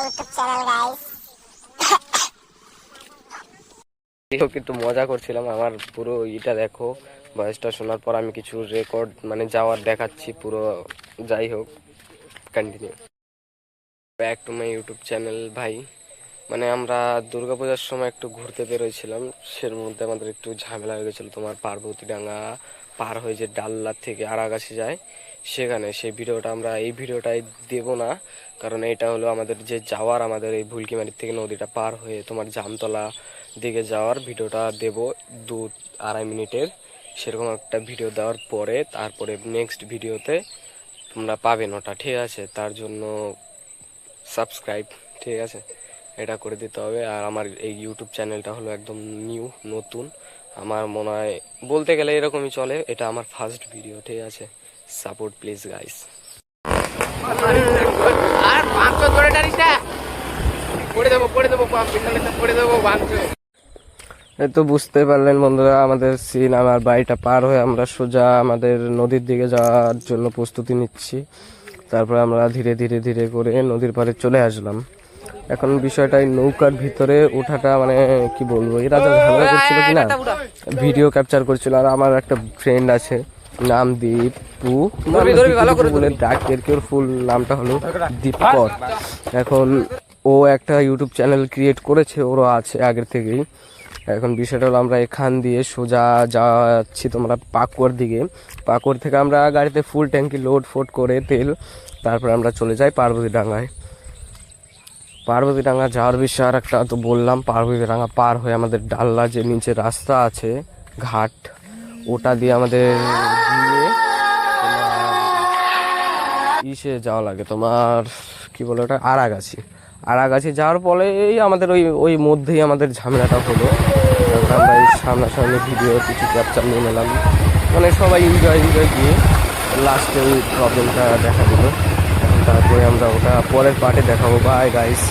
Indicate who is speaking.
Speaker 1: YouTube channel guys.
Speaker 2: কিন্তু মজা করছিলাম। আমার পুরো ইটা দেখো, ভয়েসটা শোনার পর আমি কিছু রেকর্ড মানে যাওয়ার দেখাচ্ছি পুরো। যাই হোক, continue back to my YouTube channel ভাই। মানে আমরা দুর্গাপূজার সময় একটু ঘুরতে বেরোয়ছিলাম, সের মধ্যে আমাদের একটু ঝামেলা হয়ে গেছিলো। তোমার পার্বতীডাঙ্গা পার হয়ে যে ডাল্লা থেকে আরাগাছি যায় সেখানে, সেই ভিডিওটা আমরা এই ভিডিওটাই দেব না, কারণ এটা হলো আমাদের যে যাওয়ার, আমাদের এই ভুলকিমারি থেকে নদীটা পার হয়ে তোমার জামতলা দিকে যাওয়ার ভিডিওটা দেব 2-2.5 মিনিটের। সেরকম একটা ভিডিও দেওয়ার পরে তারপরে নেক্সট ভিডিওতে তোমরা পাবেন ওটা, ঠিক আছে? তার জন্য সাবস্ক্রাইব, ঠিক আছে, এটা করে দিতে হবে। আর আমার এই ইউটিউব চ্যানেলটা হলো একদম নিউ, নতুন। আমার মনে হয় বলতে গেলে এরকমই চলে, এটা আমার ফার্স্ট ভিডিও, ঠিক আছে? Support please guys. এই তো বুঝতে পারলেন বন্ধুরা, আমাদের সিন, আমার বাড়িটা পার হয়ে আমরা সোজা আমাদের নদীর দিকে যাওয়ার জন্য প্রস্তুতি নিচ্ছি। তারপরে আমরা ধীরে ধীরে ধীরে করে নদীর পাড়ে চলে আসলাম। এখন বিষয়টা নৌকার ভিতরে ওঠাটা, মানে কি বলবো, এরা যা ঝামেলা করছিল কিনা, ভিডিও ক্যাপচার করছিল। আর আমার একটা ফ্রেন্ড আছে, নাম দীপু বলে ডাকের, কেউ ফুল নামটা হলো দীপকর। এখন ও একটা ইউটিউব চ্যানেল ক্রিয়েট করেছে, ওরও আছে আগের থেকেই। এখন বিষয়টা হলো আমরা এখান দিয়ে সোজা যাচ্ছি তোমরা পাকুয়ার দিকে। পাকুয়ার থেকে আমরা গাড়িতে ফুল ট্যাঙ্কি লোড ফোড করে তেল, তারপর আমরা চলে যাই পার্বতীডাঙ্গায়। পার্বতীডাঙ্গা যাওয়ার বিষয় আর একটা তো বললাম। পার্বতীডাঙ্গা পার হয়ে আমাদের ডাল্লা যে নিচে রাস্তা আছে, ঘাট, ওটা দিয়ে আমাদের গিয়ে ইসে যাওয়া লাগে, তোমার কি বলে ওটা, আরাগাছি যাওয়ার পরেই আমাদের ওই ওই মধ্যেই আমাদের ঝামেলাটা হলো। আমরা এই সামনাসামনি ভিডিও কিছু ক্যাপচার নিয়ে নিলাম, মানে সবাই এনজয় দিয়ে লাস্টে ওই প্রবলেমটা দেখা দিল। তারপরে আমরা ওটা পরের পার্টে দেখাবো। Bye guys.